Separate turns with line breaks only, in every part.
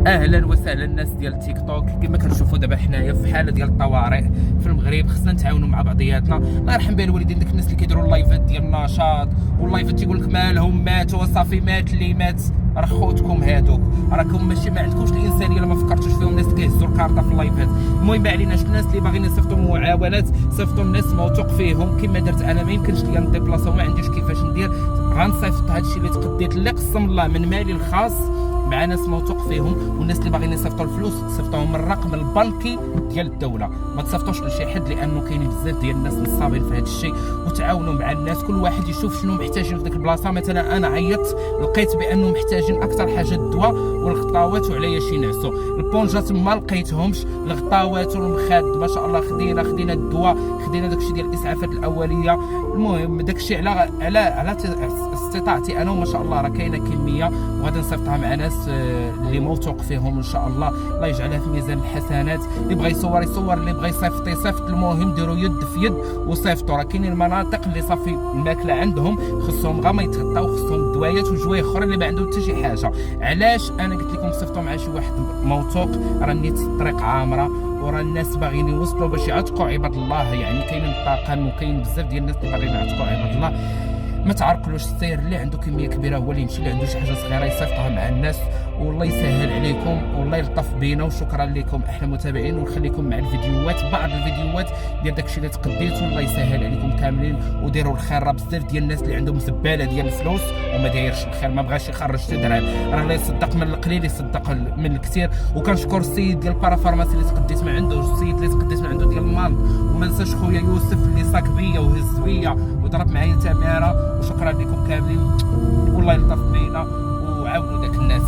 اهلا وسهلا الناس ديال تيك توك. كما كنشوفوا دابا حنايا في حاله ديال الطوارئ في المغرب، خصنا نتعاونوا مع بعضياتنا. الله يرحم بها الوالدين، داك الناس اللي كيديروا اللايفات ديال النشاط واللايفات تيقول لك مالهم ماتوا صافي، مات اللي مات راه خوتكم هادوك، راكم ماشي ما عندكمش الانسانيه الا ما فكرتوش فيهم. الناس اللي كيهزوا الكارطه في اللايفات، المهم ما عليناش. الناس اللي باغيين يصيفطوا معاونات صيفطوا الناس موثوق فيهم كما درت انا. ما يمكنش ليا نديبلاصا وما عنديش كيفاش ندير، غنصيفط هادشي اللي تقديت اللي قسم الله من مالي الخاص مع ناس موثوق فيهم. والناس اللي باغيين يصيفطوا الفلوس تصيفطوهم من الرقم البنكي ديال الدوله، ما تصيفطوش لشي حد، لانه كاينين بزاف ديال الناس نصابين في هذا الشيء. وتعاونوا مع الناس، كل واحد يشوف شنو محتاجين في ديك البلاصه. مثلا انا عيطت لقيت بانه محتاجين اكثر حاجه الدواء والغطاوات وعليا شي نعسو. البونجات ما لقيتهمش، الغطاوات والمخاد ما شاء الله خدينا الدواء، خدينا داكشي ديال الاسعافات الاوليه. المهم داكشي على استطاعتي انا، وما شاء الله راه كاينه كميه، وغادي نصيفطها مع ناس اللي موثوق فيهم ان شاء الله. الله يجعلها في ميزان الحسنات. اللي بغى يصور يصور، اللي بغى يصيفط يصيفط. المهم ديروا يد في يد وصيفطوا. راه كاينين المناطق اللي صافي الماكله عندهم خصهم غير ما يتغطاو، خصهم الدوايات وجوايه اخرى اللي ما عندهم حتى شي حاجه. علاش انا قلت لكم صيفطوا مع شي واحد موثوق؟ راه نيت الطريق عامره، ورا الناس باغيين يوصلوا باش يعتقوا عباد الله. يعني كاينين الطاقم وكاين بزاف ديال الناس اللي باغيين يعتقوا عباد الله. ما تعرقلوش السير، اللي عنده كميه كبيره هو اللي يمشي، اللي عنده شي حاجه صغيره يصيفطها مع الناس. والله يسهل عليكم والله يلطف بينا. وشكرا لكم احلى متابعين، ونخليكم مع الفيديوهات، بعض الفيديوهات ديال داكشي اللي تقديتو. الله يسهل عليكم كاملين وديروا الخير. راه بزاف ديال الناس اللي عندهم زباله ديال الفلوس وما دايرش الخير، ما بغاش يخرج حتى درهم. راه اللي يصدق من القليل يصدق من الكثير. وكنشكر السيد ديال البارافارماسي اللي تقديت من عنده، السيد اللي تقديت من عنده ديال المال. وما ننساش خويا يوسف اللي صاك بيا وهز بيا وضرب معايا تماره. وشكرا لكم كاملين، والله يلطف بينا وعاونوا داك الناس،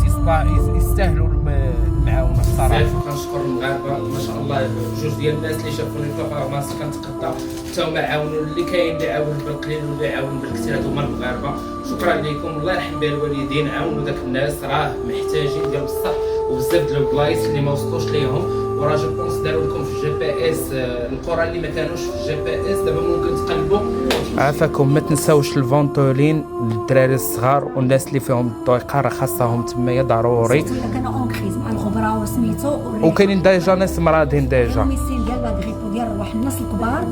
يستاهلوا المعاونه الصراحه. كنشكر المغاربه ما شاء الله، جوج ديال الناس اللي شافوني في الفارماسي كنتقدى حتى هما عاونوا. اللي كاين اللي عاون بالقليل واللي عاون بالكثير، هادو هما المغاربه. شكرا لكم، الله يرحم بها الوالدين. عاونوا داك الناس، راه محتاجين ديال بصح. وبزاف ديال البلايص اللي ما وصلوش ليهم، وراه جو بونس داروا لكم في الجي بي اس القرى اللي ما كانوش في الجي بي اس، دابا ممكن تقلبوا. عافاكم. ما تنساوش الفونتولين للدراري الصغار والناس اللي فيهم الضيقه، راه خاصهم تمايا ضروري.
كانوا اونكريز مع الغبره وسميتو،
وكاينين ديجا ناس مرضين ديجا
الميسين ديال لا غريب ديال رواح الناس الكبار.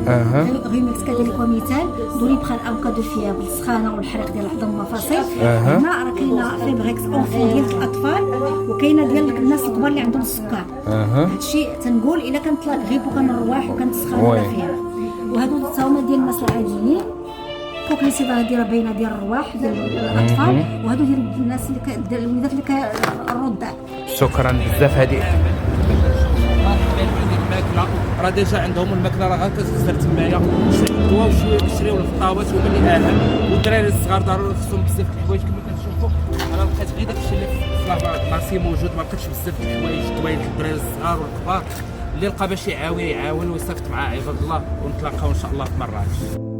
غيمكس كذلك مثال دوليبرال او كادو فيابل السخانه والحريق ديال العظام والمفاصل. هنا راه كاينه فيبريكس اونفون ديال الاطفال، وكاينه ديال الناس الكبار اللي عندهم السكر. هادشي تنقول الا كانت لا غريب وكان الرواح وكانت السخانه فيها. وهادو حتى هما ديال الناس العاديين. كوكليسيدا ديال باينه ديال الرواح ديال الاطفال، وهادو ديال الناس اللي ديال الوليدات اللي كالرضع.
شكرا بزاف. هذه الماكله راه ديجا عندهم الماكله، راه غير كتخسر تمايا. شريو الدواء وشريو الخطاوات هما اللي اهم. والدراري الصغار ضروري خصهم بزاف د الحوايج كما كنشوفوا. انا لقيت غير داكشي اللي في لاسي موجود، ما لقيتش بزاف د الحوايج الدوايات للدراري الصغار والكبار. اللي لقى باش يعاون ويصيفط مع عباد الله. ونتلاقاو ان شاء الله في مرات.